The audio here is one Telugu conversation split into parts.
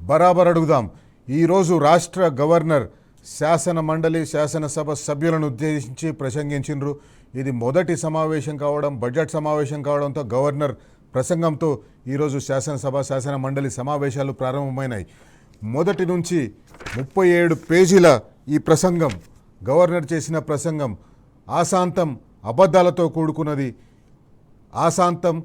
బరాబర్ అడుగుదాం. ఈరోజు రాష్ట్ర గవర్నర్ శాసన మండలి శాసనసభ సభ్యులను ఉద్దేశించి ప్రసంగించిండ్రు. ఇది మొదటి సమావేశం కావడం, బడ్జెట్ సమావేశం కావడంతో గవర్నర్ ప్రసంగంతో ఈరోజు శాసనసభ శాసన మండలి సమావేశాలు ప్రారంభమైనాయి. మొదటి నుంచి 37 పేజీల ఈ ప్రసంగం, గవర్నర్ చేసిన ప్రసంగం ఆశాంతం అబద్ధాలతో కూడుకున్నది. ఆశాంతం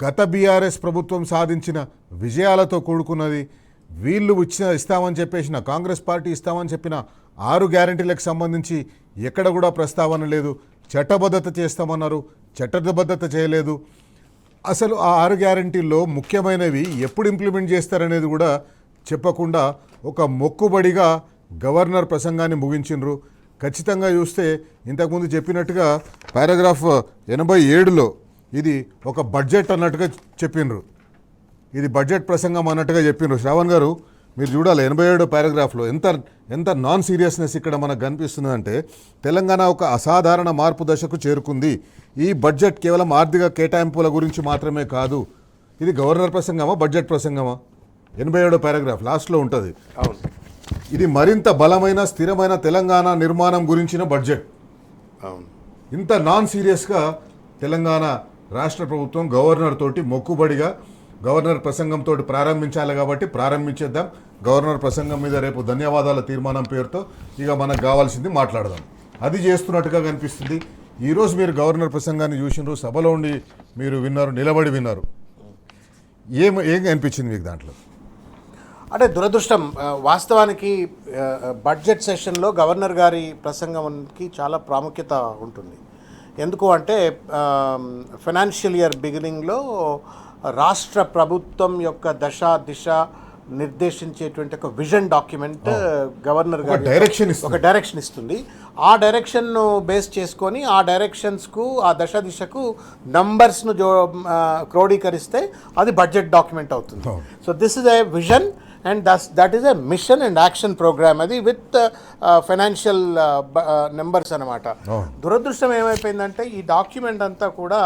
గత బీఆర్ఎస్ ప్రభుత్వం సాధించిన విజయాలతో కూడుకున్నది. వీళ్ళు ఇస్తామని చెప్పేసిన, కాంగ్రెస్ పార్టీ ఇస్తామని చెప్పిన 6 గ్యారెంటీలకు సంబంధించి ఎక్కడ కూడా ప్రస్తావన లేదు. చట్టబద్ధత చేస్తామన్నారు, చట్టబద్ధత చేయలేదు. అసలు ఆ 6 గ్యారెంటీల్లో ముఖ్యమైనవి ఎప్పుడు ఇంప్లిమెంట్ చేస్తారనేది కూడా చెప్పకుండా ఒక మొక్కుబడిగా గవర్నర్ ప్రసంగాన్ని ముగించిండ్రు. ఖచ్చితంగా చూస్తే ఇంతకుముందు చెప్పినట్టుగా పారాగ్రాఫ్ 87లో ఇది ఒక బడ్జెట్ అన్నట్టుగా చెప్పిండ్రు. ఇది బడ్జెట్ ప్రసంగం అన్నట్టుగా చెప్పిండ్రు. శ్రావణ్ గారు మీరు చూడాలి, 87 పారాగ్రాఫ్లో ఎంత నాన్ సీరియస్నెస్ ఇక్కడ మనకు కనిపిస్తుందంటే, తెలంగాణ ఒక అసాధారణ మార్పు దశకు చేరుకుంది. ఈ బడ్జెట్ కేవలం ఆర్థిక కేటాయింపుల గురించి మాత్రమే కాదు. ఇది గవర్నర్ ప్రసంగమా బడ్జెట్ ప్రసంగమా? 87 పారాగ్రాఫ్ లాస్ట్లో ఉంటుంది. ఇది మరింత బలమైన స్థిరమైన తెలంగాణ నిర్మాణం గురించిన బడ్జెట్. ఇంత నాన్ సీరియస్గా తెలంగాణ రాష్ట్ర ప్రభుత్వం గవర్నర్ తోటి మొక్కుబడిగా గవర్నర్ ప్రసంగంతో ప్రారంభించాలి కాబట్టి ప్రారంభించేద్దాం. గవర్నర్ ప్రసంగం మీద రేపు ధన్యవాదాల తీర్మానం పేరుతో ఇక మనకు కావాల్సింది మాట్లాడదాం. అది చేస్తున్నట్టుగా కనిపిస్తుంది. ఈరోజు మీరు గవర్నర్ ప్రసంగాన్ని చూసినారు, సభలో ఉండి మీరు విన్నారు, నిలబడి విన్నారు. ఏం అనిపించింది మీకు దాంట్లో? అంటే దురదృష్టం, వాస్తవానికి బడ్జెట్ సెషన్లో గవర్నర్ గారి ప్రసంగానికి చాలా ప్రాముఖ్యత ఉంటుంది. ఎందుకు అంటే ఫైనాన్షియల్ ఇయర్ బిగినింగ్లో రాష్ట్ర ప్రభుత్వం యొక్క దశ దిశ నిర్దేశించేటువంటి ఒక విజన్ డాక్యుమెంట్ గవర్నర్ గారు ఒక డైరెక్షన్ ఇస్తుంది. ఆ డైరెక్షన్ను బేస్ చేసుకొని ఆ డైరెక్షన్స్కు, ఆ దశ దిశకు నంబర్స్ను క్రోడీకరిస్తే అది బడ్జెట్ డాక్యుమెంట్ అవుతుంది. So this is a vision and that is a mission and action program అది విత్ ఫైనాన్షియల్ నెంబర్స్ అనమాట. దురదృష్టం ఏమైపోయిందంటే ఈ డాక్యుమెంట్ అంతా కూడా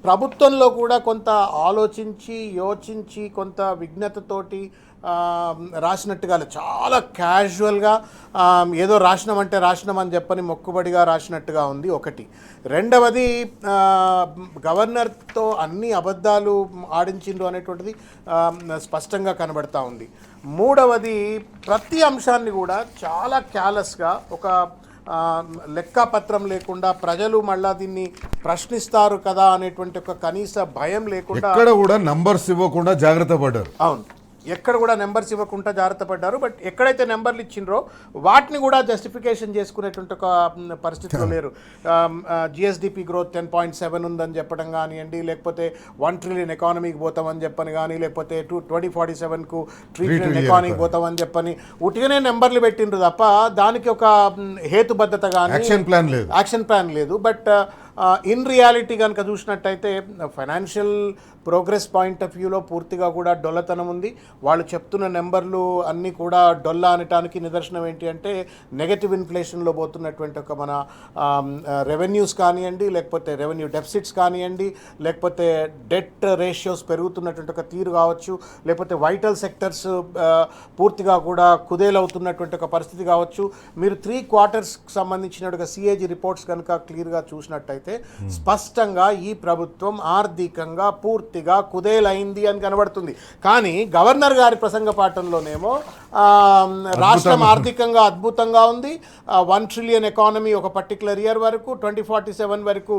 ప్రభుత్వంలో కూడా కొంత ఆలోచించి యోచించి కొంత విజ్ఞతతోటి రాసినట్టుగా, చాలా క్యాజువల్గా ఏదో రాసినామని చెప్పని మొక్కుబడిగా రాసినట్టుగా ఉంది ఒకటి. రెండవది, గవర్నర్తో అన్ని అబద్ధాలు ఆడించిండ్రు అనేటువంటిది స్పష్టంగా కనబడతా ఉంది. మూడవది, ప్రతి అంశాన్ని కూడా చాలా క్యాలెస్గా, ఒక లెక్కపత్రం లేకుండా ప్రజలు మళ్ళా దీన్ని ప్రశ్నిస్తారు కదా అనేటువంటి ఒక కనీస భయం లేకుండా, ఎక్కడ కూడా నంబర్స్ ఇవ్వకుండా జాగ్రత్త పడ్డారు. అవును, ఎక్కడ కూడా నెంబర్స్ ఇవ్వకుండా జాగ్రత్త పడ్డారు. బట్ ఎక్కడైతే నెంబర్లు ఇచ్చిండ్రో వాటిని కూడా జస్టిఫికేషన్ చేసుకునేటువంటి ఒక పరిస్థితిలో లేరు. జిఎస్డిపి గ్రోత్ 10.7 ఉందని చెప్పడం కానివ్వండి, లేకపోతే 1 ట్రిలియన్ ఎకానమీకి పోతామని చెప్పని కానీ, లేకపోతే 2047కు 3 ట్రిలియన్ ఎకానమీకి పోతామని చెప్పని ఉట్టిగానే నెంబర్లు పెట్టిండ్రు తప్ప దానికి ఒక హేతుబద్ధత కానీ యాక్షన్ ప్లాన్ లేదు. బట్ ఇన్ రియాలిటీ కనుక చూసినట్టయితే ఫైనాన్షియల్ ప్రోగ్రెస్ పాయింట్ ఆఫ్ వ్యూలో పూర్తిగా కూడా డొల్లతనం ఉంది. వాళ్ళు చెప్తున్న నెంబర్లు అన్నీ కూడా డొల్లా అనటానికి నిదర్శనం ఏంటి అంటే, నెగటివ్ ఇన్ఫ్లేషన్లో పోతున్నటువంటి ఒక మన రెవెన్యూస్ కానివ్వండి, లేకపోతే రెవెన్యూ డెఫిసిట్స్ కానివ్వండి, లేకపోతే డెట్ రేషియోస్ పెరుగుతున్నటువంటి ఒక తీరు కావచ్చు, లేకపోతే వైటల్ సెక్టర్స్ పూర్తిగా కూడా కుదేలవుతున్నటువంటి ఒక పరిస్థితి కావచ్చు. మీరు 3 క్వార్టర్స్కి సంబంధించిన ఒక సిఏజీ రిపోర్ట్స్ కనుక క్లియర్గా చూసినట్టయితే స్పష్టంగా ఈ ప్రభుత్వం ఆర్థికంగా పూర్తిగా కుదేలైంది అని కనబడుతుంది. కానీ గవర్నర్ గారి ప్రసంగ పాఠంలోనేమో రాష్ట్రం ఆర్థికంగా అద్భుతంగా ఉంది, 1 ట్రిలియన్ ఎకానమీ ఒక పర్టికులర్ ఇయర్ వరకు, 2047 వరకు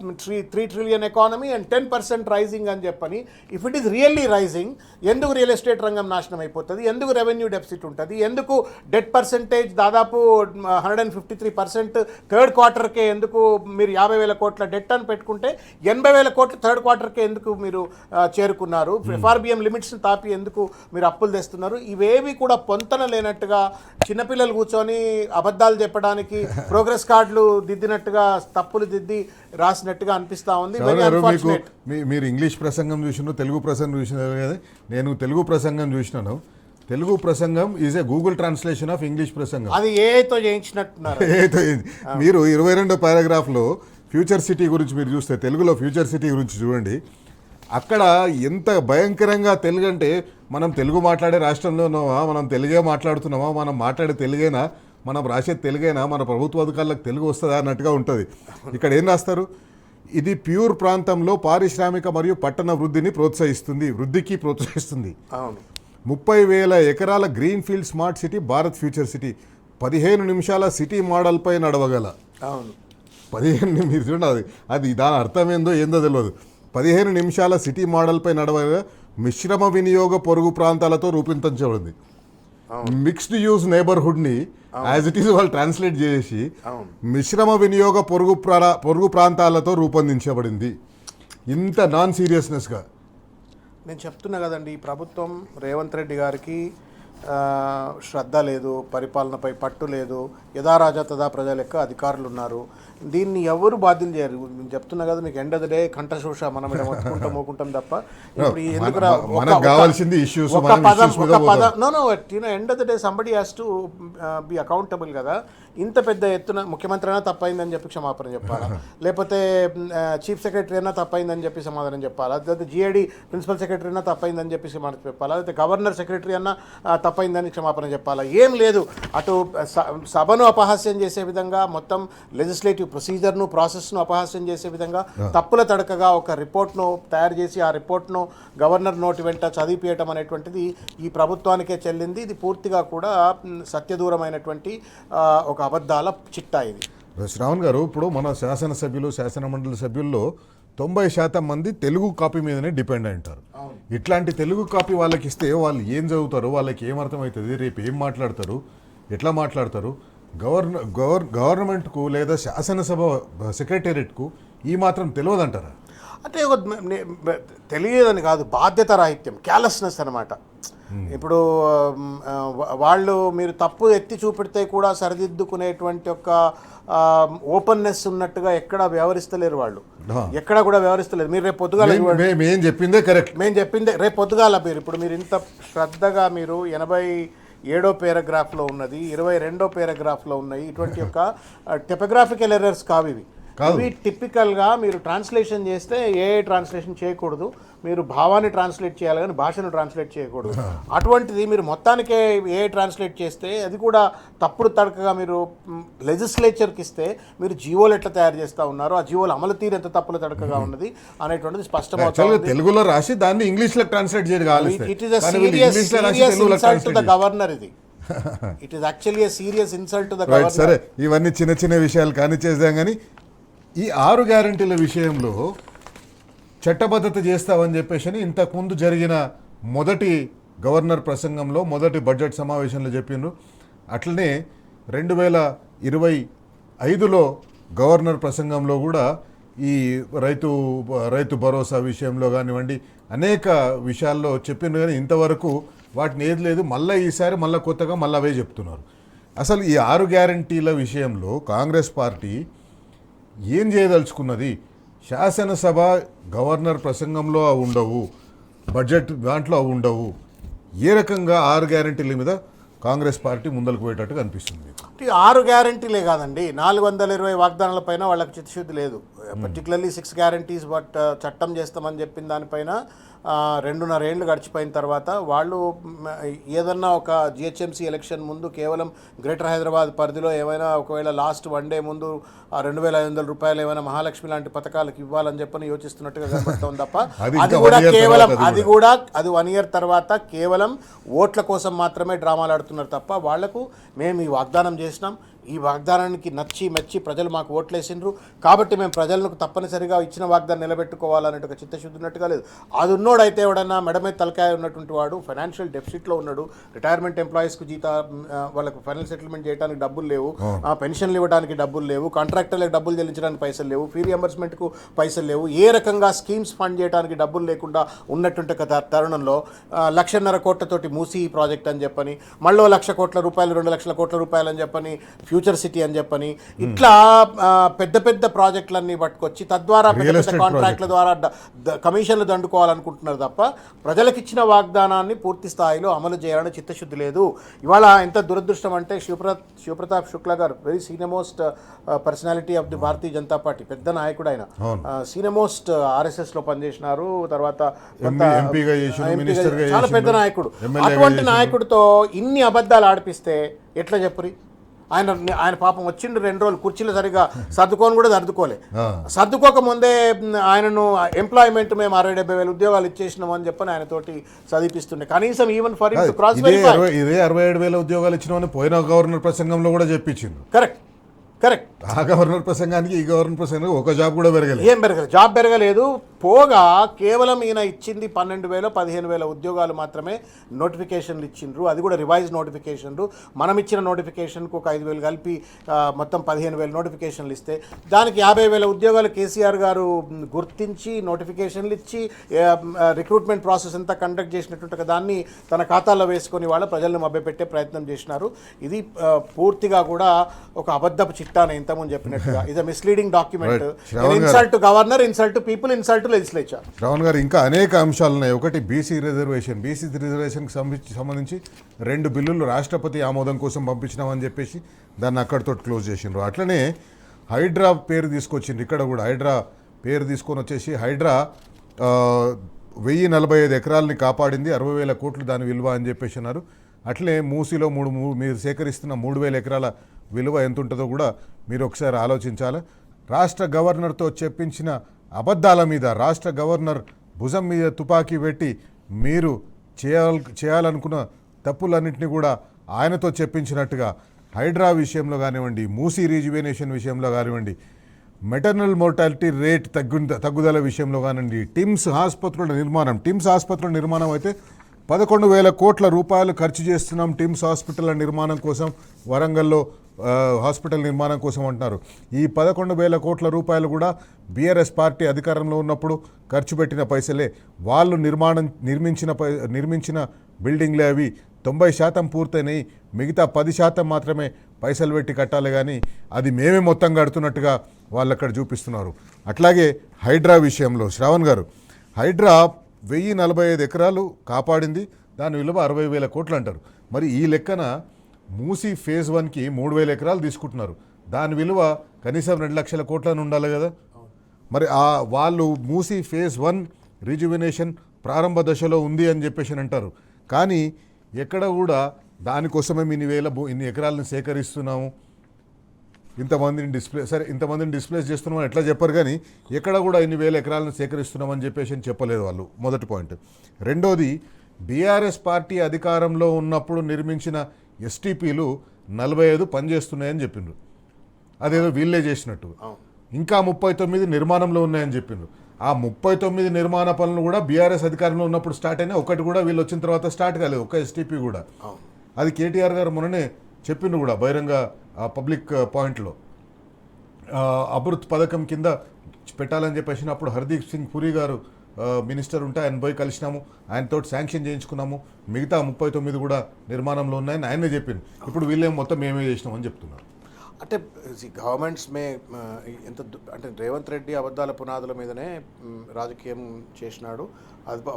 3 ట్రిలియన్ ఎకానమీ అండ్ 10% రైజింగ్ అని చెప్పని. If it is really rising, ఎందుకు రియల్ ఎస్టేట్ రంగం నాశనం అయిపోతుంది? ఎందుకు రెవెన్యూ డెఫిసిట్ ఉంటుంది? ఎందుకు డెట్ పర్సెంటేజ్ దాదాపు 153% థర్డ్ క్వార్టర్కే ఎందుకు మీరు 50,000 కోట్ల డెట్ అని పెట్టుకుంటే 80,000 కోట్ల థర్డ్ క్వార్టర్కే ఎందుకు మీరు చేరుకున్నారు? ఎఫ్ఆర్బిఎం లిమిట్స్ని తాపి ఎందుకు మీరు అప్పులు తెస్తున్నారు? ఇవేవి కూడా పొంతన లేనట్టుగా చిన్నపిల్లలు కూర్చొని అబద్ధాలు చెప్పడానికి ప్రోగ్రెస్ కార్డులు దిద్దినట్టుగా, తప్పులు దిద్ది రాసినట్టుగా అనిపిస్తూ ఉంది. మీరు ఇంగ్లీష్ ప్రసంగం చూసినారు, తెలుగు ప్రసంగం చూసినారు కదా. నేను తెలుగు ప్రసంగం చూసినాను. తెలుగు ప్రసంగం is a Google translation of English ప్రసంగం. అది ఏతో చేయించినట్టున్నారు. మీరు 22వ పారాగ్రాఫ్లో ఫ్యూచర్ సిటీ గురించి మీరు చూస్తే, తెలుగులో ఫ్యూచర్ సిటీ గురించి చూడండి. అక్కడ ఎంత భయంకరంగా తెలుగు అంటే మనం తెలుగు మాట్లాడే రాష్ట్రంలో ఉన్నామా, మనం తెలుగే మాట్లాడుతున్నామా, మనం మాట్లాడే తెలుగేనా, మనం రాసేది తెలుగేనా, మన ప్రభుత్వ అధికారులకు తెలుగు వస్తుందా అన్నట్టుగా ఉంటుంది. ఇక్కడ ఏం రాస్తారు, ఇది ప్యూర్ ప్రాంతంలో పారిశ్రామిక మరియు పట్టణ వృద్ధికి ప్రోత్సహిస్తుంది. అవును. 30,000 ఎకరాల green field smart city Bharat future city, 15 నిమిషాల సిటీ మోడల్పై నడవగల. అవును. 15 నిమిషాలు చూడండి, అది దాని అర్థం ఏందో తెలియదు. 15 నిమిషాల సిటీ మోడల్పై నడవగల మిశ్రమ వినియోగ పొరుగు ప్రాంతాలతో రూపొందించబడింది. మిక్స్డ్ యూజ్ నేబర్హుడ్ని యాజ్ ఇట్ ఈస్ వాళ్ళు ట్రాన్స్లేట్ చేసి మిశ్రమ వినియోగ పొరుగు ప్రాంతాలతో రూపొందించబడింది. ఇంత నాన్ సీరియస్నెస్గా నేను చెప్తున్నా కదండి, ఈ ప్రభుత్వం రేవంత్ రెడ్డి గారికి శ్రద్ధ లేదు, పరిపాలనపై పట్టు లేదు, యథారాజా తదా ప్రజల లెక్క అధికారులు ఉన్నారు. దీన్ని ఎవరు బాధ్యులు చేయరు. నేను చెప్తున్నా కదా మీకు, ఎండ్ ఆఫ్ ద డే కంఠశోష మనం మొత్తుకుంటాం మోకుంటాం తప్ప ఇప్పుడు ఎందుకు end of the day somebody has to be accountable కదా. ఇంత పెద్ద ఎత్తున ముఖ్యమంత్రి అయినా తప్పైందని చెప్పి క్షమాపణ చెప్పాలా, లేకపోతే చీఫ్ సెక్రటరీ అయినా తప్పైందని చెప్పి సమాధానం చెప్పాలా, లేకపోతే జిఐడి ప్రిన్సిపల్ సెక్రటరీ అయినా తప్పైందని చెప్పి సమాధానం చెప్పాలా, లేకపోతే గవర్నర్ సెక్రటరీ అన్నా తప్పైందని క్షమాపణ చెప్పాలా. ఏం లేదు. అటు సభను అపహాస్యం చేసే విధంగా, మొత్తం లెజిస్లేటివ్ ప్రొసీజర్ను ప్రాసెస్ను అపహాస్యం చేసే విధంగా తప్పుల తడకగా ఒక రిపోర్ట్ను తయారు చేసి ఆ రిపోర్ట్ను గవర్నర్ నోటి వెంట చదివిపేయటం అనేటువంటిది ఈ ప్రభుత్వానికే చెల్లింది. ఇది పూర్తిగా కూడా సత్యదూరమైనటువంటి ఒక అబద్ధాల చిట్టా ఇది. శ్రావణ్ గారు, ఇప్పుడు మన శాసనసభ్యులు శాసనమండలి సభ్యుల్లో 90% మంది తెలుగు కాపీ మీదనే డిపెండ్ అయి ఉంటారు. ఇట్లాంటి తెలుగు కాపీ వాళ్ళకి ఇస్తే వాళ్ళు ఏం చదువుతారు, వాళ్ళకి ఏం అర్థమవుతుంది, రేపు ఏం మాట్లాడతారు, ఎట్లా మాట్లాడతారు, గవర్నమెంట్కు లేదా శాసనసభ సెక్రటేరియట్కు ఈ మాత్రం తెలియదంటారా? అంటే తెలియదని కాదు, బాధ్యత రాహిత్యం, క్యాలెస్నెస్ అనమాట. ఇప్పుడు వాళ్ళు మీరు తప్పు ఎత్తి చూపెడితే కూడా సరిదిద్దుకునేటువంటి ఒక ఓపెన్నెస్ ఉన్నట్టుగా ఎక్కడ వ్యవహరిస్తలేరు వాళ్ళు, ఎక్కడ కూడా వ్యవహరిస్తలేదు. మీరు రేపు పొద్దుగాల మేము చెప్పిందే కరెక్ట్, మేము చెప్పిందే రేపు పొద్దుగాల ఇప్పుడు మీరు ఇంత శ్రద్ధగా మీరు 87వ పారాగ్రాఫ్లో ఉన్నది, 22వ పారాగ్రాఫ్లో ఉన్నాయి. ఇటువంటి యొక్క టెపోగ్రాఫికల్ ఎర్రర్స్ కావు ఇవి. ఇవి టిపికల్గా మీరు ట్రాన్స్లేషన్ చేస్తే ట్రాన్స్లేషన్ చేయకూడదు, మీరు భావాన్ని ట్రాన్స్లేట్ చేయాలి కానీ భాషను ట్రాన్స్లేట్ చేయకూడదు. అటువంటిది మీరు మొత్తానికే ట్రాన్స్లేట్ చేస్తే అది కూడా తప్పుడు తడకగా మీరు లెజిస్లేచర్కి ఇస్తే మీరు జీవోలు ఎట్లా తయారు చేస్తూ ఉన్నారు, ఆ జీవోలు అమలు తీరు ఎంత తప్పుల తడకగా ఉన్నది అనేటువంటిది స్పష్టమవుతుంది. తెలుగులో రాసి దాన్ని ఇంగ్లీష్లో ట్రాన్స్లేట్ చేయగలగాలి. It is a serious insult to the governor. ఇది it is actually a serious insult to the governor. సరే, ఇవన్నీ చిన్న చిన్న విషయాలు కానీ చేద్దాం. కానీ ఈ 6 గ్యారంటీల విషయంలో చట్టబద్ధత చేస్తామని చెప్పేసి ఇంతకుముందు జరిగిన మొదటి గవర్నర్ ప్రసంగంలో, మొదటి బడ్జెట్ సమావేశంలో చెప్పిండ్రు. అట్లనే 2025లో గవర్నర్ ప్రసంగంలో కూడా ఈ రైతు భరోసా విషయంలో కానివ్వండి అనేక విషయాల్లో చెప్పిండ్రు. కానీ ఇంతవరకు వాటిని ఏది లేదు. మళ్ళీ ఈసారి కొత్తగా అవే చెప్తున్నారు. అసలు ఈ 6 గ్యారంటీల విషయంలో కాంగ్రెస్ పార్టీ ఏం చేయదలుచుకున్నది? శాసనసభ గవర్నర్ ప్రసంగంలో ఉండవు, బడ్జెట్ దాంట్లో ఉండవు. ఏ రకంగా 6 గ్యారంటీల మీద కాంగ్రెస్ పార్టీ ముందలకు పోయేటట్టు కనిపిస్తుంది? 6 గ్యారంటీలే కాదండి, 420 వాగ్దానాల పైన వాళ్ళకి చిత్తశుద్ధి లేదు. పర్టికులర్లీ 6 గ్యారంటీస్ బట్ చట్టం చేస్తామని చెప్పిన దానిపైన 2.5 ఏళ్ళు గడిచిపోయిన తర్వాత వాళ్ళు ఏదన్నా ఒక జిహెచ్ఎంసీ ఎలక్షన్ ముందు కేవలం గ్రేటర్ హైదరాబాద్ పరిధిలో ఏమైనా ఒకవేళ లాస్ట్ 1 డే ముందు 2,500 రూపాయలు ఏమైనా మహాలక్ష్మి లాంటి పథకాలకు ఇవ్వాలని చెప్పని యోచిస్తున్నట్టుగా కనబడుతుంది తప్ప అది కూడా కేవలం అది 1 ఇయర్ తర్వాత కేవలం ఓట్ల కోసం మాత్రమే డ్రామాలు ఆడుతున్నారు తప్ప వాళ్లకు మేము ఈ వాగ్దానం చేసినాం, ఈ వాగ్దానానికి నచ్చి మెచ్చి ప్రజలు మాకు ఓట్లేసిండ్రు కాబట్టి మేము ప్రజలకు తప్పనిసరిగా ఇచ్చిన వాగ్దానం నిలబెట్టుకోవాలనే ఒక చిత్తశుద్ధి ఉన్నట్టుగా లేదు. అది ఉన్నోడైతే ఎవడన్నా మెడమే తలకాయ ఉన్నటువంటి వాడు ఫైనాన్షియల్ డెఫిసిట్లో ఉన్నాడు, రిటైర్మెంట్ ఎంప్లాయీస్కు వాళ్ళకు ఫైనల్ సెటిల్మెంట్ చేయడానికి డబ్బులు లేవు, పెన్షన్లు ఇవ్వడానికి డబ్బులు లేవు, కాంట్రాక్టర్లకు డబ్బులు చెల్లించడానికి పైసలు లేవు, ఫీ రియంబర్స్మెంట్కు పైసలు లేవు, ఏ రకంగా స్కీమ్స్ ఫండ్ చేయడానికి డబ్బులు లేకుండా ఉన్నటువంటి తరుణంలో 1,50,000 కోట్లతోటి మూసీ ప్రాజెక్ట్ అని చెప్పని, మళ్ళీ 1,00,000 కోట్ల రూపాయలు 2 లక్షల కోట్ల రూపాయలు అని చెప్పని ఫ్యూచర్ సిటీ అని చెప్పని ఇట్లా పెద్ద పెద్ద ప్రాజెక్టులన్నీ పట్టుకొచ్చి తద్వారా పెద్ద పెద్ద కాంట్రాక్ట్ల ద్వారా కమిషన్లు దండుకోవాలనుకుంటున్నారు తప్ప ప్రజలకు ఇచ్చిన వాగ్దానాన్ని పూర్తి స్థాయిలో అమలు చేయాలని చిత్తశుద్ధి లేదు. ఇవాళ ఎంత దురదృష్టం అంటే శివప్రతాప్ శుక్లా గారు very senior most personality of the Bharatiya Janata party, పెద్ద నాయకుడు ఆయన, సీనియర్ మోస్ట్ RSS లో పనిచేసినారు, తర్వాత చాలా పెద్ద నాయకుడు. అటువంటి నాయకుడితో ఇన్ని అబద్ధాలు ఆడిపిస్తే ఎట్లా చెప్పురి? ఆయన పాపం వచ్చిండు 2 రోజులు కుర్చీలు సరిగా సర్దుకొని కూడా సర్దుకోక ముందే ఆయనను ఎంప్లాయ్మెంట్ మేము 60-70 ఉద్యోగాలు ఇచ్చేసినాం అని చెప్పని ఆయనతోటి చదివిపిస్తుండే. కనీసం ఈవెన్ ఫర్ క్రాస్ ఇదే 67,000 ఉద్యోగాలు ఇచ్చినామని పోయిన గవర్నర్ ప్రసంగంలో కూడా చెప్పించింది. కరెక్ట్. ఆ గవర్నర్ ప్రసంగానికి ఈ గవర్నర్ ప్రసంగానికి ఒక జాబ్ కూడా పెరగలేదు, ఏం పెరగలేదు, జాబ్ పెరగలేదు. పోగా కేవలం ఈయన ఇచ్చింది 12,000-15,000 ఉద్యోగాలు మాత్రమే నోటిఫికేషన్లు ఇచ్చిండ్రు, అది కూడా రివైజ్ నోటిఫికేషన్లు. మనం ఇచ్చిన నోటిఫికేషన్కు ఒక 5,000 కలిపి మొత్తం 15,000 నోటిఫికేషన్లు ఇస్తే దానికి 50,000 ఉద్యోగాలు కేసీఆర్ గారు గుర్తించి నోటిఫికేషన్లు ఇచ్చి రిక్రూట్మెంట్ ప్రాసెస్ అంతా కండక్ట్ చేసినటువంటి దాన్ని తన ఖాతాలో వేసుకొని వాళ్ళ ప్రజలను మభ్యపెట్టే ప్రయత్నం చేసినారు. ఇది పూర్తిగా కూడా ఒక అబద్ధపు చిట్టాను ఇంతకుముందు చెప్పినట్టుగా. ఇది misleading document. Insult to governor, insult to people, insult to legislature. Ravan గారు, ఇంకా అనేక అంశాలు ఉన్నాయి. ఒకటి బీసీ రిజర్వేషన్కి సంబంధించి 2 బిల్లులు రాష్ట్రపతి ఆమోదం కోసం పంపించినామని చెప్పేసి దాన్ని అక్కడితో క్లోజ్ చేసిండ్రు. అట్లనే హైడ్రా పేరు తీసుకొచ్చిండ్రు. ఇక్కడ కూడా హైడ్రా పేరు తీసుకొని వచ్చేసి హైడ్రా 1045 ఎకరాలని కాపాడింది, 60,000 కోట్లు దాని విలువ అని చెప్పేసి అన్నారు. అట్లే మూసీలో మీరు సేకరిస్తున్న 3,000 ఎకరాల విలువ ఎంత ఉంటుందో కూడా మీరు ఒకసారి ఆలోచించాలి. రాష్ట్ర గవర్నర్తో చెప్పించిన అబద్ధాల మీద రాష్ట్ర గవర్నర్ భుజం మీద తుపాకీ పెట్టి మీరు చేయాలనుకున్న తప్పులన్నింటినీ కూడా ఆయనతో చెప్పించినట్టుగా హైడ్రా విషయంలో కానివ్వండి, మూసీ రీజువేనేషన్ విషయంలో కానివ్వండి, మెటర్నల్ మోర్టాలిటీ రేట్ తగ్గుదల విషయంలో కానివ్వండి, టిమ్స్ ఆసుపత్రుల నిర్మాణం అయితే 11,000 కోట్ల రూపాయలు ఖర్చు చేస్తున్నాం టిమ్స్ హాస్పిటల్ నిర్మాణం కోసం, వరంగల్లో హాస్పిటల్ నిర్మాణం కోసం అంటున్నారు. ఈ 11,000 కోట్ల రూపాయలు కూడా బీఆర్ఎస్ పార్టీ అధికారంలో ఉన్నప్పుడు ఖర్చు పెట్టిన పైసలే. వాళ్ళు నిర్మించిన బిల్డింగ్లే అవి. 90% పూర్తయినాయి, మిగతా 10% మాత్రమే పైసలు పెట్టి కట్టాలి, కానీ అది మేమే మొత్తం కడుతున్నట్టుగా వాళ్ళు అక్కడ చూపిస్తున్నారు. అట్లాగే హైడ్రా విషయంలో శ్రావణ్ గారు, హైడ్రా 1045 ఎకరాలు కాపాడింది, దాని విలువ 60,000 కోట్లు అంటారు. మరి ఈ లెక్కన మూసీ ఫేజ్ 1కి 3,000 ఎకరాలు తీసుకుంటున్నారు, దాని విలువ కనీసం 2 లక్షల కోట్లను ఉండాలి కదా. మరి వాళ్ళు మూసీ ఫేజ్ 1 రిజువినేషన్ ప్రారంభ దశలో ఉంది అని చెప్పేసి అంటారు, కానీ ఎక్కడ కూడా దానికోసమే ఇన్ని ఎకరాలను సేకరిస్తున్నాము, ఇంతమందిని డిస్ప్లేస్ చేస్తున్నామని ఎట్లా చెప్పారు, కానీ ఎక్కడ కూడా ఇన్ని వేల ఎకరాలను సేకరిస్తున్నామని చెప్పేసి చెప్పలేదు వాళ్ళు. మొదటి పాయింట్. రెండోది, బీఆర్ఎస్ పార్టీ అధికారంలో ఉన్నప్పుడు నిర్మించిన STPలు 45 పనిచేస్తున్నాయని చెప్పిండ్రు, అదేదో వీళ్ళే చేసినట్టు. ఇంకా 39 నిర్మాణంలో ఉన్నాయని చెప్పిండ్రు. ఆ 39 నిర్మాణ పనులు కూడా బీఆర్ఎస్ అధికారంలో ఉన్నప్పుడు స్టార్ట్ అయినా, ఒకటి కూడా వీళ్ళు వచ్చిన తర్వాత స్టార్ట్ కాలేదు, ఒక STP కూడా. అది కేటీఆర్ గారు మొన్ననే చెప్పిండ్రు కూడా బహిరంగ పబ్లిక్ పాయింట్లో. అమృత్ పథకం కింద పెట్టాలని చెప్పేసి అప్పుడు హర్దీప్ సింగ్ పురి గారు మినిస్టర్ ఉంటే ఆయన పోయి కలిసినాము, ఆయనతో శాంక్షన్ చేయించుకున్నాము, మిగతా 39 కూడా నిర్మాణంలో ఉన్నాయని ఆయనే చెప్పింది. ఇప్పుడు వీళ్ళేం మొత్తం మేమే చేసినామని చెప్తున్నారు. అంటే గవర్నమెంట్స్ ఎంత అంటే రేవంత్ రెడ్డి అబద్ధాల పునాదుల మీదనే రాజకీయం చేసినాడు,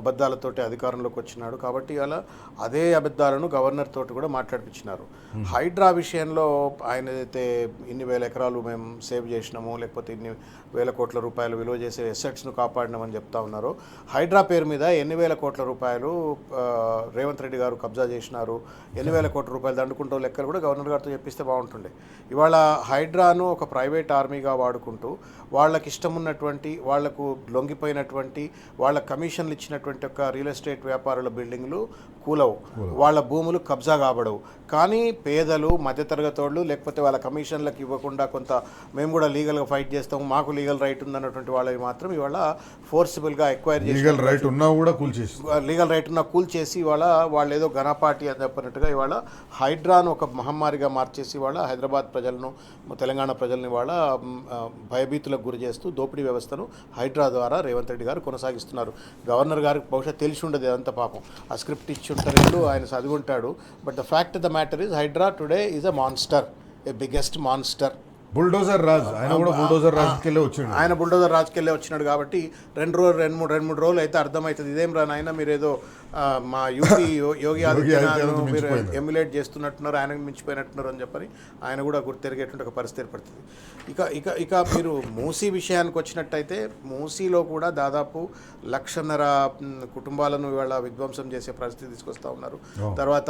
అబద్ధాలతోటి అధికారంలోకి వచ్చినాడు. కాబట్టి అలా అదే అబద్ధాలను గవర్నర్ తోటి కూడా మాట్లాడిపించినారు. హైడ్రా విషయంలో ఆయన ఏదైతే ఇన్ని వేల ఎకరాలు మేము సేవ్ చేసినాము, లేకపోతే ఇన్ని వేల కోట్ల రూపాయలు విలువ చేసే ఎసెట్స్ను కాపాడినామని చెప్తా ఉన్నారు. హైడ్రా పేరు మీద ఎన్ని వేల కోట్ల రూపాయలు రేవంత్ రెడ్డి గారు కబ్జా చేసినారు, ఎన్ని వేల కోట్ల రూపాయలు దండుకుంటూ లెక్కలు కూడా గవర్నర్ గారితో చెప్పిస్తే బాగుంటుండే. ఇవాళ హైడ్రాను ఒక ప్రైవేట్ ఆర్మీగా వాడుకుంటూ వాళ్ళకి ఇష్టం ఉన్నటువంటి, వాళ్లకు లొంగిపోయినటువంటి, వాళ్ళ కమిషన్లు ఇచ్చినటువంటి ఒక రియల్ ఎస్టేట్ వ్యాపారుల బిల్డింగ్లు కూలవు, వాళ్ళ భూములు కబ్జా కాబడవు. కానీ పేదలు, మధ్యతరగతి వాళ్ళు, లేకపోతే వాళ్ళ కమిషన్లకు ఇవ్వకుండా కొంత మేము కూడా లీగల్గా ఫైట్ చేస్తాము, మాకు లీగల్ రైట్ ఉందన్నటువంటి వాళ్ళవి మాత్రం ఇవాళ ఫోర్సిబుల్గా ఎక్వైర్ చేసి లీగల్ రైట్ ఉన్నా కూల్చేసి ఇవాళ వాళ్ళు ఏదో ఘనపాటి అని చెప్పినట్టుగా ఇవాళ హైడ్రాను ఒక మహమ్మారిగా మార్చేసి ఇవాళ హైదరాబాద్ ప్రజలను, తెలంగాణ ప్రజల్ని ఇవాళ భయభీతులకు గురి చేస్తూ దోపిడీ వ్యవస్థను హైడ్రా ద్వారా రేవంత్ రెడ్డి గారు కొనసాగిస్తున్నారు. గవర్నర్ గారికి బహుశా తెలిసి ఉండదు అదంతా, పాపం ఆ స్క్రిప్ట్ ఇచ్చి ఉంటారు, ఆయన చదువుంటాడు. But the fact the matter is Hydraa today is a monster. A biggest monster. Bulldozer raj, ఆయన కూడా బుల్డోజర్ రాజ్కెళ్ళి వచ్చిండు. ఆయన బుల్డోజర్ రాజ్కెళ్ళే వచ్చినాడు కాబట్టి రెండు మూడు రోజులు అయితే అర్థమవుతుంది. ఇదేం రా నాయన మీరేదో మా యూపీ యోగి ఆదిత్యనాథ్ మీరు ఎమ్యులేట్ చేస్తున్నట్టున్నారు, ఆయనకు మించిపోయినట్టున్నారు అని చెప్పని ఆయన కూడా గుర్తెరిగేటువంటి ఒక పరిస్థితి ఏర్పడుతుంది. ఇక మీరు మూసీ విషయానికి వచ్చినట్టయితే మూసీలో కూడా దాదాపు 1,50,000 కుటుంబాలను ఇవాళ విధ్వంసం చేసే పరిస్థితి తీసుకొస్తా ఉన్నారు. తర్వాత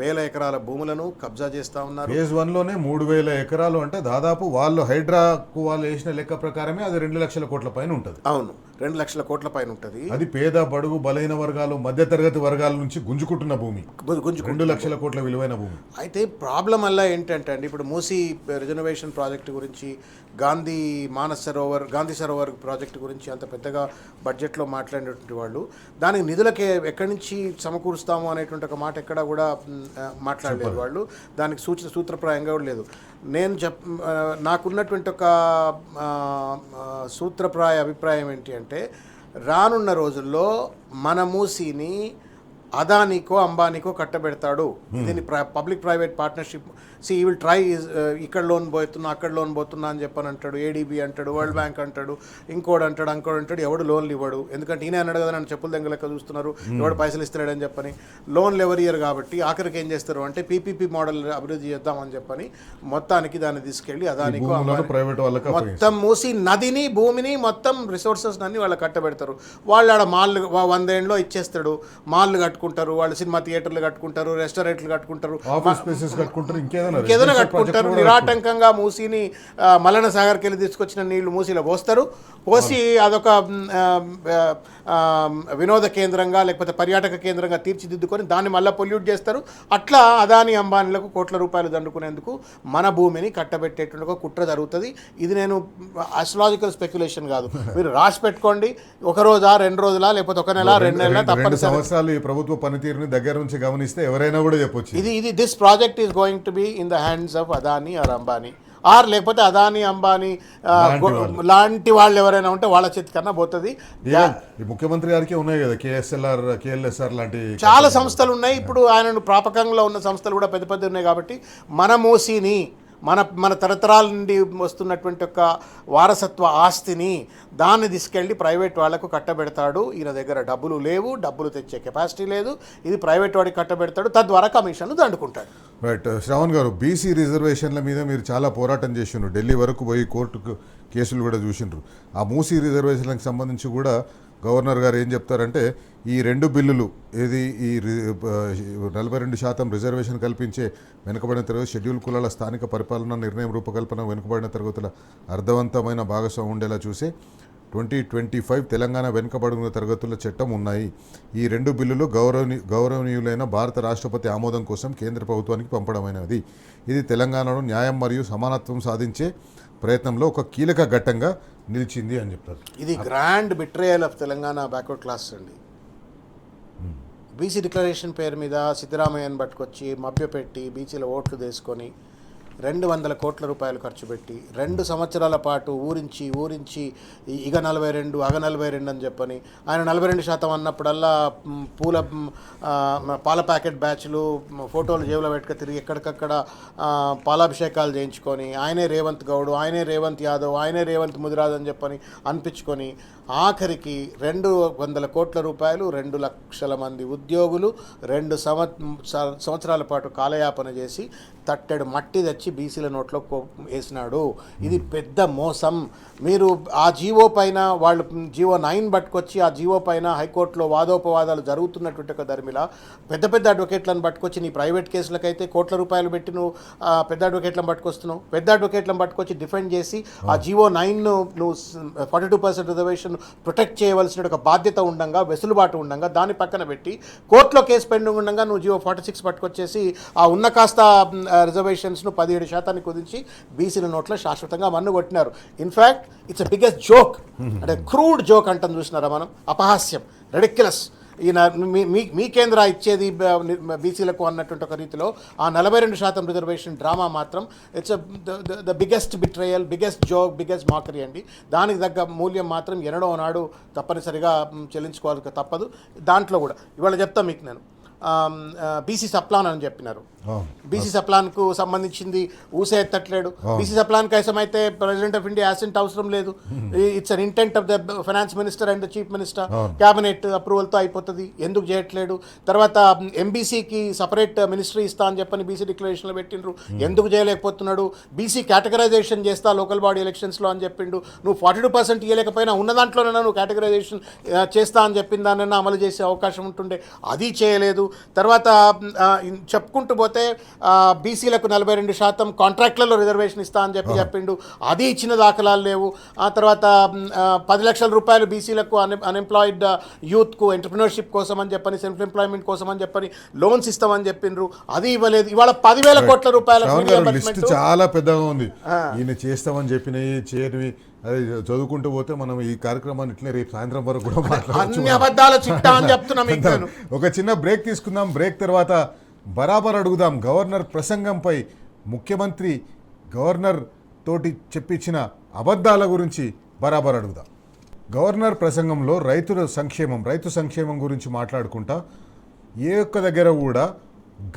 1,000 ఎకరాల భూములను కబ్జా చేస్తా ఉన్నారు. ఫేజ్ 1లోనే 3,000 ఎకరాలు అంటే దాదాపు వాళ్ళు హైడ్రాకు వాళ్ళు వేసిన లెక్క ప్రకారమే అది 2 లక్షల కోట్ల పైన ఉంటుంది. అవును, 2 లక్షల కోట్ల పైన ఉంటుంది. అది పేద బడుగు బలైన వర్గాలు మధ్యతరగతి వర్గాల నుంచి గుంజుకుంటున్న భూమి, 2 లక్షల కోట్ల విలువైన భూమి. అయితే ప్రాబ్లం వల్ల ఏంటంటే అండి, ఇప్పుడు మూసీ రిజర్వేషన్ ప్రాజెక్టు గురించి, గాంధీ సరోవర్ ప్రాజెక్టు గురించి అంత పెద్దగా బడ్జెట్లో మాట్లాడినటువంటి వాళ్ళు దానికి నిధులకే ఎక్కడి నుంచి సమకూరుస్తాము అనేటువంటి ఒక మాట ఎక్కడా కూడా మాట్లాడలేదు వాళ్ళు. దానికి సూత్రప్రాయంగా కూడా లేదు. నాకున్నటువంటి ఒక సూత్రప్రాయ అభిప్రాయం ఏంటి అంటే, రానున్న రోజుల్లో మన మూసీని అదానికో అంబానీకో కట్టబెడతాడు. దీన్ని పబ్లిక్ ప్రైవేట్ పార్ట్నర్షిప్ ఈ విల్ ట్రై, ఇక్కడ లోన్ పోతున్నా అక్కడ లోన్ పోతున్నా అని చెప్పని అంటాడు, ఏడీబీ అంటాడు, వరల్డ్ బ్యాంక్ అంటాడు, ఇంకోటి అంటాడు, ఎవడు లోన్లు ఇవ్వడు. ఎందుకంటే ఈయన అన్నాడు కదా, నన్ను చెప్పులు దెంగ లెక్క చూస్తున్నారు, ఎవడు పైసలు ఇస్తున్నాడని చెప్పని. లోన్లు ఎవరు ఇయ్యరు కాబట్టి ఆఖరికి ఏం చేస్తారు అంటే పీపీపీ మోడల్ అభివృద్ధి చేద్దామని చెప్పని మొత్తానికి దాన్ని తీసుకెళ్ళి అదానికో మొత్తం మూసి నదిని భూమిని మొత్తం రిసోర్సెస్ అన్ని వాళ్ళు కట్టబెడతారు. వాళ్ళు ఆడ మాల్లు 100 ఏళ్ళలో ఇచ్చేస్తాడు, మాల్లు కట్టుకుంటారు, వాళ్ళు సినిమా థియేటర్లు కట్టుకుంటారు, రెస్టారెంట్లు కట్టుకుంటారు, ఇంకేదైనా కట్టుకుంటారు. నిరాటంకంగా మూసీని మల్లన సాగర్కి వెళ్ళి తీసుకొచ్చిన నీళ్లు మూసీలో పోసి అదొక వినోద కేంద్రంగా లేకపోతే పర్యాటక కేంద్రంగా తీర్చిదిద్దుకొని దాన్ని మళ్ళీ పొల్యూట్ చేస్తారు. అట్లా అదాని అంబానీలకు కోట్ల రూపాయలు దండుకునేందుకు మన భూమిని కట్టబెట్టేటువంటి ఒక కుట్ర జరుగుతుంది. ఇది నేను అస్ట్రాలజికల్ స్పెక్యులేషన్ కాదు, మీరు రాసి పెట్టుకోండి. ఒక రోజా 2 రోజులా లేకపోతే 1 నెల 2 నెలల తప్పనిసరి సంవత్సరాలు ఈ ప్రభుత్వ పనితీరుని దగ్గర నుంచి గమనిస్తే ఎవరైనా కూడా చెప్పొచ్చు ఇది this project is going to be in the hands of Adani or Ambani, or లేకపోతే అదాని అంబానీ లాంటి వాళ్ళు ఎవరైనా ఉంటే వాళ్ళ చేతి కన్నా పోతుంది. ముఖ్యమంత్రి గారికి ఉన్నాయి కదా కేఎల్ఎస్ఆర్ లాంటి చాలా సంస్థలు ఉన్నాయి. ఇప్పుడు ఆయన ప్రాపకంలో ఉన్న సంస్థలు కూడా పెద్ద పెద్ద ఉన్నాయి. కాబట్టి మన మూసీని మన తరతరాల నుండి వస్తున్నటువంటి ఒక వారసత్వ ఆస్తిని దాన్ని తీసుకెళ్ళి ప్రైవేట్ వాళ్లకు కట్టబెడతాడు. ఈయన దగ్గర డబ్బులు లేవు, డబ్బులు తెచ్చే కెపాసిటీ లేదు, ఇది ప్రైవేట్ వాడికి కట్టబెడతాడు, తద్వారా కమిషన్లు దండుకుంటాడు. రైట్. శ్రావణ్ గారు, బీసీ రిజర్వేషన్ల మీద మీరు చాలా పోరాటం చేసిండ్రు, ఢిల్లీ వరకు పోయి కోర్టుకు కేసులు కూడా చూసిండ్రు. ఆ మూసీ రిజర్వేషన్లకు సంబంధించి కూడా గవర్నర్ గారు ఏం చెప్తారంటే, ఈ 2 బిల్లులు ఏది ఈ 42% రిజర్వేషన్ కల్పించే వెనుకబడిన తరగతి షెడ్యూల్ కులాల స్థానిక పరిపాలన నిర్ణయం రూపకల్పన వెనుకబడిన తరగతుల అర్థవంతమైన భాగస్వామ్యం ఉండేలా చూసే 2025 తెలంగాణ వెనుకబడిన తరగతుల చట్టం ఉన్నాయి. ఈ 2 బిల్లులు గౌరవనీయులైన భారత రాష్ట్రపతి ఆమోదం కోసం కేంద్ర ప్రభుత్వానికి పంపడమైనది. ఇది తెలంగాణలో న్యాయం మరియు సమానత్వం సాధించే ప్రయత్నంలో ఒక కీలక ఘట్టంగా నిలిచింది అని చెప్తారు. ఇది grand betrayal of Telangana backward class అండి. బీసీ డిక్లరేషన్ పేరు మీద సిద్ధరామయ్యను పట్టుకొచ్చి మభ్యపెట్టి బీసీల ఓట్లు తీసుకొని 200 కోట్ల రూపాయలు ఖర్చు పెట్టి 2 సంవత్సరాల పాటు ఊరించి ఇగ 42 అగ 42 అని చెప్పని ఆయన 42% అన్నప్పుడల్లా పాల ప్యాకెట్ బ్యాచ్లు ఫోటోలు జేబులో పెట్టుకు తిరిగి ఎక్కడికక్కడ పాలాభిషేకాలు చేయించుకొని ఆయనే రేవంత్ గౌడ్, ఆయనే రేవంత్ యాదవ్, ఆయనే రేవంత్ ముదిరాజ్ అని చెప్పని అనిపించుకొని ఆఖరికి 200 కోట్ల రూపాయలు 2 లక్షల మంది ఉద్యోగులు 2 సంవత్సరాల పాటు కాలయాపన చేసి తట్టెడు మట్టి తెచ్చి బీసీల నోట్లో వేసినాడు. ఇది పెద్ద మోసం. మీరు ఆ జీవో పైన వాళ్ళు జీవో 9 పట్టుకొచ్చి ఆ జీవో పైన హైకోర్టులో వాదోపవాదాలు జరుగుతున్నటువంటి ఒక ధర్మిలా పెద్ద అడ్వకేట్లను పట్టుకొచ్చి నీ ప్రైవేట్ కేసులకైతే కోట్ల రూపాయలు పెట్టి నువ్వు పెద్ద అడ్వకేట్లను పట్టుకొస్తున్నావు. పెద్ద అడ్వకేట్లను పట్టుకొచ్చి డిఫెండ్ చేసి ఆ జీవో 9 నువ్వు 42% రిజర్వేషన్ ప్రొటెక్ట్ చేయవలసిన ఒక బాధ్యత ఉండంగా, వెసులుబాటు ఉండంగా దాన్ని పక్కన పెట్టి కోర్టులో కేసు పెండింగ్ ఉండగా నువ్వు జీవో 46 పట్టుకొచ్చేసి ఆ ఉన్న కాస్త రిజర్వేషన్స్ను 17% కుదించి బీసీల నోట్లో శాశ్వతంగా మన్ను కొట్టినారు. In fact it's a biggest joke, అంటే క్రూడ్ జోక్ అంటాం చూసినారా మనం, అపహాస్యం, రెడిక్యులస్. ఈయన మీ కేంద్ర ఇచ్చేది బీసీలకు అన్నటువంటి ఒక రీతిలో ఆ 42% రిజర్వేషన్ డ్రామా మాత్రం it's the biggest betrayal, biggest joke, biggest మాకరీ అండి. దానికి తగ్గ మూల్యం మాత్రం ఎన్నడో నాడు తప్పనిసరిగా చెల్లించుకోవాలి తప్పదు. దాంట్లో కూడా ఇవాళ చెప్తా మీకు నేను, బీసీ సప్లాన్ అని చెప్పినారు. అవును. బీసీ సప్లాన్కు సంబంధించింది ఊసే ఎత్తట్లేడు. బీసీ సప్లాన్ కైసం అయితే ప్రెసిడెంట్ ఆఫ్ ఇండియా అసెంట్ అవసరం లేదు. It's an intent of the finance minister and the chief minister, cabinet అప్రూవల్తో అయిపోతుంది. ఎందుకు చేయట్లేడు? తర్వాత ఎంబీసీకి సపరేట్ మినిస్ట్రీ ఇస్తా అని చెప్పని బీసీ డిక్లరేషన్లో పెట్టిండ్రు, ఎందుకు చేయలేకపోతున్నాడు? బీసీ కేటగరైజేషన్ చేస్తా లోకల్ బాడీ ఎలక్షన్స్లో అని చెప్పిండు. నువ్వు 42% ఇవ్వలేకపోయినా ఉన్న దాంట్లోనైనా నువ్వు కేటగరైజేషన్ చేస్తా అని చెప్పిన దానైనా అమలు చేసే అవకాశం ఉంటుండే, అది చేయలేదు. తర్వాత చెప్పుకుంటూ పోతే బీసీలకు 42% కాంట్రాక్ట్లలో రిజర్వేషన్ ఇస్తా అని చెప్పిండు, అది ఇచ్చిన దాఖలాలు లేవు. ఆ తర్వాత 10 లక్షల రూపాయలు బీసీలకు అన్ఎంప్లాయిడ్ యూత్కు ఎంటర్ప్రినర్షిప్ కోసం అని చెప్పని, సెల్ఫ్ ఎంప్లాయ్మెంట్ కోసం అని చెప్పని లోన్స్ ఇస్తామని చెప్పిండ్రు, అది ఇవ్వలేదు. ఇవాళ 10,000 కోట్ల రూపాయల లిస్ట్ చాలా పెద్దగా ఉంది. ఈయన చేస్తామని చెప్పినవి చేయనివి అది చదువుకుంటూ పోతే మనం ఈ కార్యక్రమాన్ని ఇట్లే రేపు సాయంత్రం వరకు కూడా అన్ని అబద్ధాల చిట్టా అని చెప్తున్నాం. ఒక చిన్న బ్రేక్ తీసుకుందాం. బ్రేక్ తర్వాత బరాబర్ అడుగుదాం. గవర్నర్ ప్రసంగంపై ముఖ్యమంత్రి గవర్నర్ తోటి చెప్పించిన అబద్ధాల గురించి బరాబర్ అడుగుదాం. గవర్నర్ ప్రసంగంలో రైతు సంక్షేమం గురించి మాట్లాడుకుంటా ఏ ఒక్క దగ్గర కూడా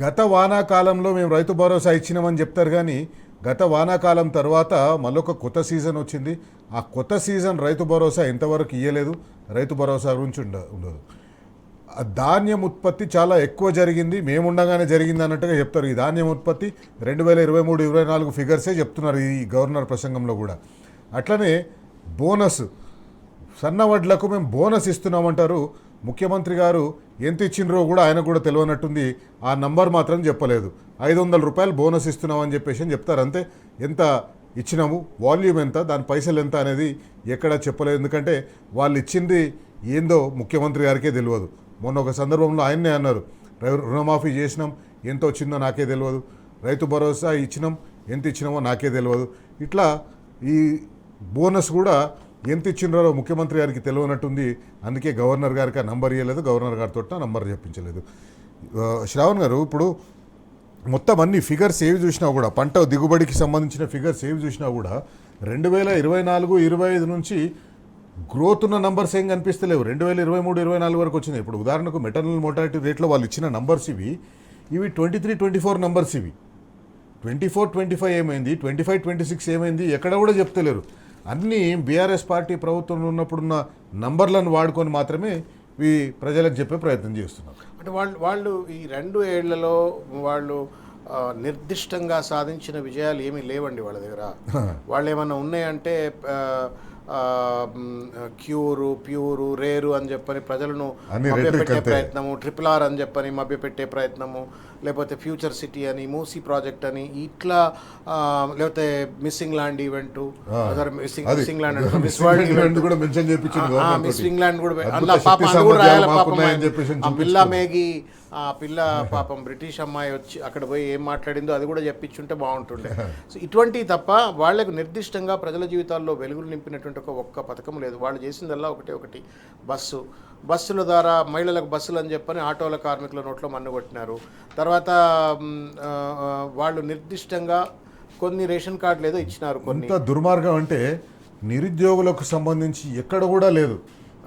గత వానాకాలంలో మేము రైతు భరోసా ఇచ్చినామని చెప్తారు, కానీ గత వానాకాలం తర్వాత మళ్ళొక కొత్త సీజన్ వచ్చింది. ఆ కొత్త సీజన్ రైతు భరోసా ఎంతవరకు ఇయ్యలేదు, రైతు భరోసా గురించి ఉండదు. ధాన్యం ఉత్పత్తి చాలా ఎక్కువ జరిగింది, మేముండగానే జరిగింది అన్నట్టుగా చెప్తారు. ఈ ధాన్యం ఉత్పత్తి 2023-24 ఫిగర్సే చెప్తున్నారు ఈ గవర్నర్ ప్రసంగంలో కూడా. అట్లనే బోనస్, సన్న వడ్లకు మేము బోనస్ ఇస్తున్నామంటారు. ముఖ్యమంత్రి గారు ఎంత ఇచ్చిండ్రో కూడా ఆయన కూడా తెలియనట్టుంది. ఆ నంబర్ మాత్రం చెప్పలేదు. 500 రూపాయలు బోనస్ ఇస్తున్నామని చెప్పేసి చెప్తారు అంతే. ఎంత ఇచ్చినాము, వాల్యూమ్ ఎంత, దాని పైసలు ఎంత అనేది ఎక్కడా చెప్పలేదు. ఎందుకంటే వాళ్ళు ఇచ్చింది ఏందో ముఖ్యమంత్రి గారికే తెలియదు. మొన్న ఒక సందర్భంలో ఆయన్నే అన్నారు, రుణమాఫీ చేసినాం, ఎంత వచ్చిందో నాకే తెలియదు, రైతు భరోసా ఇచ్చినాం, ఎంత ఇచ్చినామో నాకే తెలియదు. ఇట్లా ఈ బోనస్ కూడా ఎంత ఇచ్చినారో ముఖ్యమంత్రి గారికి తెలియనట్టుంది. అందుకే గవర్నర్ గారికి ఆ నంబర్ ఇవ్వలేదు, గవర్నర్ గారితో నంబర్ చెప్పించలేదు. శ్రావణ్ గారు, ఇప్పుడు మొత్తం అన్ని ఫిగర్స్ ఏవి చూసినా కూడా, పంట దిగుబడికి సంబంధించిన ఫిగర్స్ ఏవి చూసినా కూడా 2024-25 నుంచి గ్రోత్ ఉన్న నంబర్స్ ఏం కనిపిస్తలేవు. 2023-24 వరకు వచ్చినాయి. ఇప్పుడు ఉదాహరణకు మెటర్నల్ మోర్టాలిటీ రేట్లో వాళ్ళు ఇచ్చిన నంబర్స్ ఇవి 23-24 నంబర్స్ ఇవి. 24-25 ఏమైంది, 25-26 ఏమైంది, ఎక్కడ కూడా చెప్తలేరు. అన్నీ బీఆర్ఎస్ పార్టీ ప్రభుత్వంలో ఉన్నప్పుడున్న నంబర్లను వాడుకొని మాత్రమే ఈ ప్రజలకు చెప్పే ప్రయత్నం చేస్తున్నారు. అంటే వాళ్ళు ఈ 2 ఏళ్లలో వాళ్ళు నిర్దిష్టంగా సాధించిన విజయాలు ఏమీ లేవండి వాళ్ళ దగ్గర. వాళ్ళు ఏమన్నా ఉన్నాయంటే ప్యూరు రేరు అని చెప్పని ప్రజలను మభ్యపెట్టే ప్రయత్నము, RRR అని చెప్పని మభ్యపెట్టే ప్రయత్నము, లేకపోతే ఫ్యూచర్ సిటీ అని, మూసీ ప్రాజెక్ట్ అని, ఇట్లా లేకపోతే missing land event, missing land అంటే మిస్ వరల్డ్ ఈవెంట్ కూడా మెన్షన్ చేయించింది. మిస్సింగ్ ల్యాండ్ కూడా అలా పాపం అది కూడా రాయాలి. పాపం ఆ పిల్ల మేఘి, ఆ పిల్ల పాపం బ్రిటిష్ అమ్మాయి వచ్చి అక్కడ పోయి ఏం మాట్లాడిందో అది కూడా చెప్పించుంటే బాగుంటుండే. సో ఇటువంటివి తప్ప వాళ్లకు నిర్దిష్టంగా ప్రజల జీవితాల్లో వెలుగులు నింపినటువంటి ఒక్క పథకం లేదు. వాళ్ళు చేసిందల్లా ఒకటి బస్సుల ద్వారా మహిళలకు బస్సులు అని చెప్పని ఆటోల కార్మికుల నోట్లో మన్ను కొట్టినారు. తర్వాత వాళ్ళు నిర్దిష్టంగా కొన్ని రేషన్ కార్డులు ఏదో ఇచ్చినారు. కొన్ని దుర్మార్గం అంటే నిరుద్యోగులకు సంబంధించి ఎక్కడ కూడా లేదు.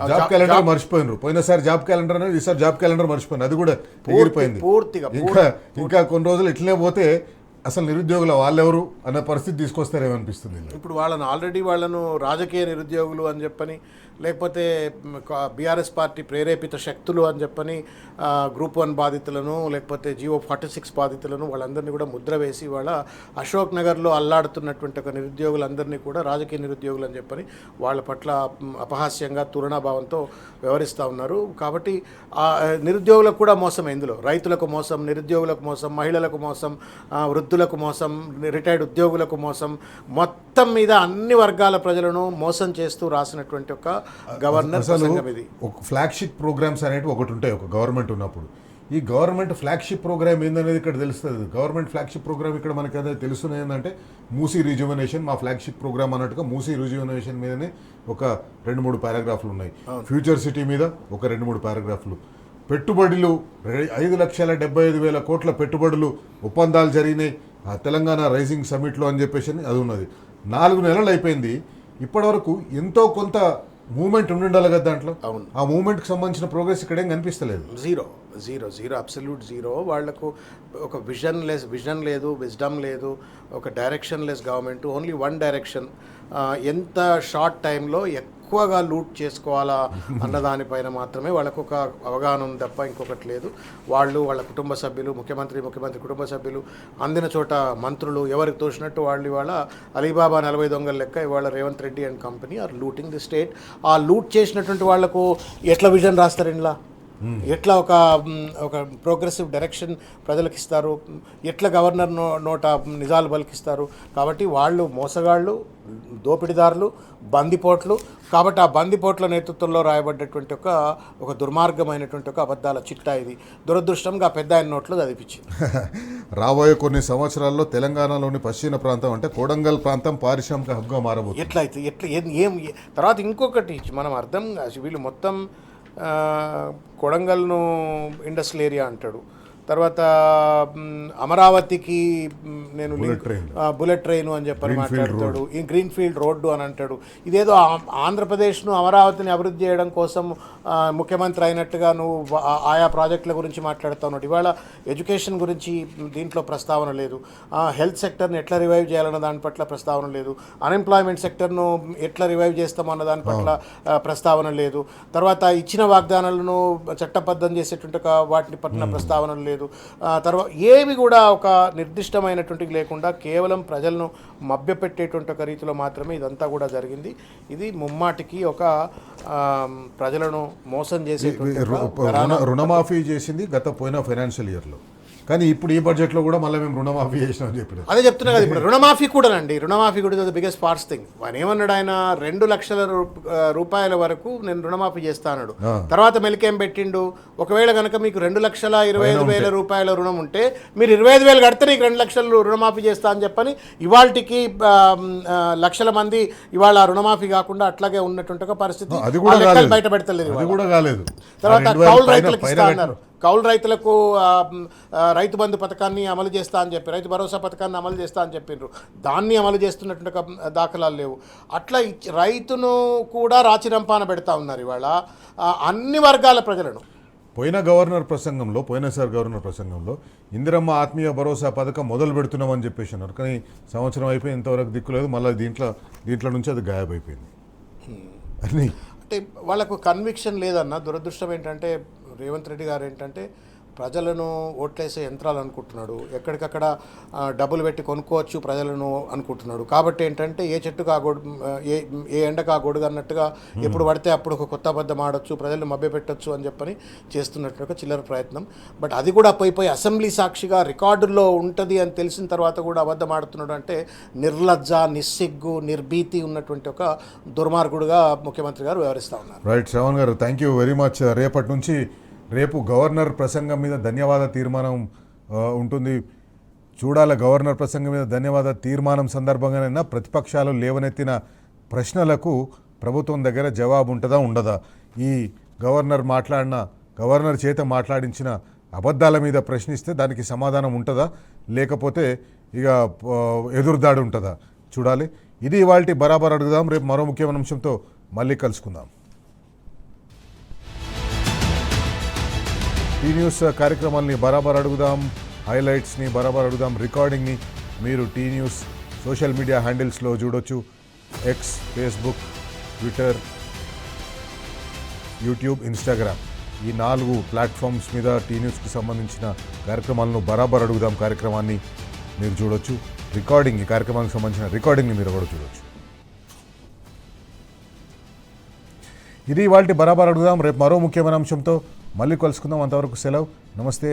జాబ్ క్యాలెండర్ మర్చిపోయినారు. పోయినసారి జాబ్ క్యాలెండర్ అనేది ఈసారి జాబ్ క్యాలెండర్ మర్చిపోయింది. అది కూడా ఎగిరిపోయింది పూర్తిగా. ఇంకా కొన్ని రోజులు ఇట్లే పోతే అసలు నిరుద్యోగుల వాళ్ళెవరు అనే పరిస్థితి తీసుకొస్తారేమనిపిస్తుంది. ఇప్పుడు వాళ్ళను రాజకీయ నిరుద్యోగులు అని చెప్పని, లేకపోతే బీఆర్ఎస్ పార్టీ ప్రేరేపిత శక్తులు అని చెప్పని గ్రూప్ 1 బాధితులను, లేకపోతే GO 46 బాధితులను వాళ్ళందరినీ కూడా ముద్ర వేసి వాళ్ళ అశోక్ నగర్లో అల్లాడుతున్నటువంటి ఒక నిరుద్యోగులందరినీ కూడా రాజకీయ నిరుద్యోగులు అని చెప్పని వాళ్ళ పట్ల అపహాస్యంగా తులనాభావంతో వ్యవహరిస్తూ ఉన్నారు. కాబట్టి నిరుద్యోగులకు కూడా మోసం, ఇందులో రైతులకు మోసం, నిరుద్యోగులకు మోసం, మహిళలకు మోసం, వృద్ధులకు మోసం, రిటైర్డ్ ఉద్యోగులకు మోసం, మొత్తం మీద అన్ని వర్గాల ప్రజలను మోసం చేస్తూ రాసినటువంటి ఒక గవర్నర్ ప్రసంగం ఇది. ఒక ఫ్లాగ్షిప్ ప్రోగ్రామ్స్ అనేవి ఒకటి ఉంటాయి ఒక గవర్నమెంట్ ఉన్నప్పుడు. ఈ గవర్నమెంట్ ఫ్లాగ్షిప్ ప్రోగ్రామ్ ఏందనేది ఇక్కడ తెలుస్తుంది. గవర్నమెంట్ ఫ్లాగ్షిప్ ప్రోగ్రామ్ ఇక్కడ మనకి అదే తెలుస్తుంది ఏంటంటే మూసీ రిజ్యువనేషన్ మా ఫ్లాగ్షిప్ ప్రోగ్రామ్ అన్నట్టుగా మూసీ రిజ్యువనేషన్ మీదనే ఒక 2-3 పారాగ్రాఫ్లు ఉన్నాయి. ఫ్యూచర్ సిటీ మీద ఒక 2-3 పారాగ్రాఫ్లు. పెట్టుబడులు 5,75,000 కోట్ల పెట్టుబడులు ఒప్పందాలు జరిగినాయి తెలంగాణ రైజింగ్ సమ్మిట్లో అని చెప్పేసి అది ఉన్నది. 4 నెలలు అయిపోయింది. ఇప్పటివరకు ఎంతో కొంత మూవ్మెంట్ ఉండాలి కదా దాంట్లో. ఆ మూవ్మెంట్కి సంబంధించిన ప్రోగ్రెస్ ఇక్కడ ఏం కనిపిస్తలేదు. Zero absolute zero. వాళ్లకు ఒక విజన్ లేదు, విజ్డమ్ లేదు, ఒక direction less government, only one direction. ఎంత షార్ట్ టైంలో ఎక్కువగా లూట్ చేసుకోవాలా అన్న దానిపైన మాత్రమే వాళ్ళకు ఒక అవగాహన ఉంది తప్ప ఇంకొకటి లేదు. వాళ్ళ కుటుంబ సభ్యులు, ముఖ్యమంత్రి కుటుంబ సభ్యులు, అందిన చోట మంత్రులు ఎవరికి తోచినట్టు వాళ్ళు ఇవాళ అలీబాబా 40 దొంగల లెక్క ఇవాళ Revanth Reddy and company are looting the state. ఆ లూట్ చేసినటువంటి వాళ్లకు ఎట్లా విజన్ రాస్తారు ఇంట్లో, ఎట్లా ఒక ప్రోగ్రెసివ్ డైరెక్షన్ ప్రజలకు ఇస్తారు, ఎట్లా గవర్నర్ నోట నిజాలు పలికిస్తారు. కాబట్టి వాళ్ళు మోసగాళ్ళు, దోపిడీదారులు, బందిపోట్లు. కాబట్టి ఆ బందిపోట్ల నేతృత్వంలో రాయబడ్డటువంటి ఒక దుర్మార్గమైనటువంటి ఒక అబద్ధాల చిట్టా ఇది. దురదృష్టంగా పెద్ద ఆయన నోట్లో చదివించింది. రాబోయే కొన్ని సంవత్సరాల్లో తెలంగాణలోని పశ్చిమ ప్రాంతం అంటే కొడంగల్ ప్రాంతం పారిశ్రామిక హబ్గా మారబోతుంది. తర్వాత ఇంకొకటి మనం అర్థం, వీళ్ళు మొత్తం కొడంగల్ను ఇండస్ట్రియల్ ఏరియా అంటాడు, తర్వాత అమరావతికి నేను బుల్లెట్ ట్రైన్ అని చెప్పని మాట్లాడతాడు, ఈ గ్రీన్ ఫీల్డ్ రోడ్డు అని అంటాడు. ఇదేదో ఆంధ్రప్రదేశ్ను అమరావతిని అభివృద్ధి చేయడం కోసం ముఖ్యమంత్రి అయినట్టుగా నువ్వు ఆయా ప్రాజెక్టుల గురించి మాట్లాడుతున్నాడు. ఇవాళ ఎడ్యుకేషన్ గురించి దీంట్లో ప్రస్తావన లేదు, హెల్త్ సెక్టర్ని ఎట్లా రివైవ్ చేయాలన్న దాని పట్ల ప్రస్తావన లేదు, అన్ఎంప్లాయ్మెంట్ సెక్టర్ను ఎట్లా రివైవ్ చేస్తామన్న దాని పట్ల ప్రస్తావన లేదు, తర్వాత ఇచ్చిన వాగ్దానాలను చట్టబద్ధం చేసేటువంటి వాటిని పట్ల ప్రస్తావన లేదు. తర్వాత ఏవి కూడా ఒక నిర్దిష్టమైనటువంటివి లేకుండా కేవలం ప్రజలను మభ్యపెట్టేటువంటి ఒక రీతిలో మాత్రమే ఇదంతా కూడా జరిగింది. ఇది ముమ్మాటికి ఒక ప్రజలను మోసం చేసే రుణమాఫీ చేసింది పోయిన ఫైనాన్షియల్ ఇయర్లో. కానీ ఇప్పుడు ఈ బడ్జెట్లో కూడా మళ్ళీ మేము రుణమాఫీ చేసినాం అని చెప్పారు. అదే చెప్తున్నా కదా, ఇప్పుడు రుణమాఫీ కూడా ద బిగ్గెస్ట్ పార్ట్స్ థింగ్. ఆయన ఏమన్నాడు, ఆయన 2 లక్షల రూపాయల వరకు నేను రుణమాఫీ చేస్తాను. తర్వాత మెలికేం పెట్టిండు, ఒకవేళ కనుక మీకు 2,25,000 రూపాయల రుణం ఉంటే మీరు 25,000 కడితే నీకు 2 లక్షలు రుణమాఫీ చేస్తా అని చెప్పని ఇవాళకి లక్షల మంది ఇవాళ రుణమాఫీ కాకుండా అట్లాగే ఉన్నటువంటి ఒక పరిస్థితి బయట పెడతలేదు. తర్వాత కౌలు రైతులకు ఇస్తా అన్నారు, కౌలు రైతులకు రైతు బంధు పథకాన్ని అమలు చేస్తా అని చెప్పి, రైతు భరోసా పథకాన్ని అమలు చేస్తా అని చెప్పిండ్రు, దాన్ని అమలు చేస్తున్నటువంటి దాఖలాలు లేవు. అట్లా రైతును కూడా రాచిరంపాన పెడతా ఉన్నారు ఇవాళ అన్ని వర్గాల ప్రజలను. పోయినసారి గవర్నర్ ప్రసంగంలో ఇందిరమ్మ ఆత్మీయ భరోసా పథకం మొదలు పెడుతున్నామని చెప్పేసి అన్నారు. కానీ సంవత్సరం అయిపోయి ఇంతవరకు దిక్కులేదు, మళ్ళీ దీంట్లో నుంచి అది గాయబైపోయింది అని. అంటే వాళ్ళకు కన్విక్షన్ లేదన్న. దురదృష్టం ఏంటంటే రేవంత్ రెడ్డి గారు ఏంటంటే ప్రజలను ఓట్లేసే యంత్రాలు అనుకుంటున్నాడు, ఎక్కడికక్కడ డబ్బులు పెట్టి కొనుక్కోవచ్చు ప్రజలను అనుకుంటున్నాడు. కాబట్టి ఏంటంటే ఏ చెట్టుకు ఆ గొడుగు, ఏ ఎండకు ఆ గొడుగు అన్నట్టుగా ఎప్పుడు పడితే అప్పుడు ఒక కొత్త అబద్ధం ఆడొచ్చు, ప్రజలను మభ్యపెట్టచ్చు అని చెప్పని చేస్తున్నట్టు ఒక చిల్లర ప్రయత్నం. బట్ అది కూడా పోయి అసెంబ్లీ సాక్షిగా రికార్డుల్లో ఉంటుంది అని తెలిసిన తర్వాత కూడా అబద్ధం ఆడుతున్నాడు అంటే నిర్లజ్జ, నిస్సిగ్గు, నిర్భీతి ఉన్నటువంటి ఒక దుర్మార్గుడుగా ముఖ్యమంత్రి గారు వ్యవహరిస్తూ ఉన్నారు. రైట్ శ్రవణ్ గారు, థ్యాంక్ యూ వెరీ మచ్. రేపు గవర్నర్ ప్రసంగం మీద ధన్యవాద తీర్మానం ఉంటుంది. చూడాలి గవర్నర్ ప్రసంగం మీద ధన్యవాద తీర్మానం సందర్భంగానైనా ప్రతిపక్షాలు లేవనెత్తిన ప్రశ్నలకు ప్రభుత్వం దగ్గర జవాబు ఉంటుందా ఉండదా, ఈ గవర్నర్ చేత మాట్లాడించిన అబద్ధాల మీద ప్రశ్నిస్తే దానికి సమాధానం ఉంటుందా, లేకపోతే ఇక ఎదురుదాడి ఉంటుందా చూడాలి. ఇది ఇవాల్టి బరాబర్ అడుగుదాం. రేపు మరో ముఖ్యమైన అంశంతో మళ్ళీ కలుసుకుందాం. టీ న్యూస్ కార్యక్రమాల్ని బరాబర్ అడుగుదాం, హైలైట్స్ని బరాబర్ అడుగుదాం, రికార్డింగ్ని మీరు టీ న్యూస్ సోషల్ మీడియా హ్యాండిల్స్లో చూడొచ్చు. X, Facebook, Twitter, YouTube, Instagram, ఈ 4 ప్లాట్ఫామ్స్ మీద టీ న్యూస్కి సంబంధించిన కార్యక్రమాలను బరాబర్ అడుగుదాం కార్యక్రమాన్ని మీరు చూడొచ్చు. ఈ కార్యక్రమానికి సంబంధించిన రికార్డింగ్ని మీరు కూడా చూడొచ్చు. ఇది ఇవాల్టి బరాబర్ అడుగుదాం. రేపు మరో ముఖ్యమైన అంశంతో మళ్ళీ కలుసుకుందాం. అంతవరకు సెలవు, నమస్తే.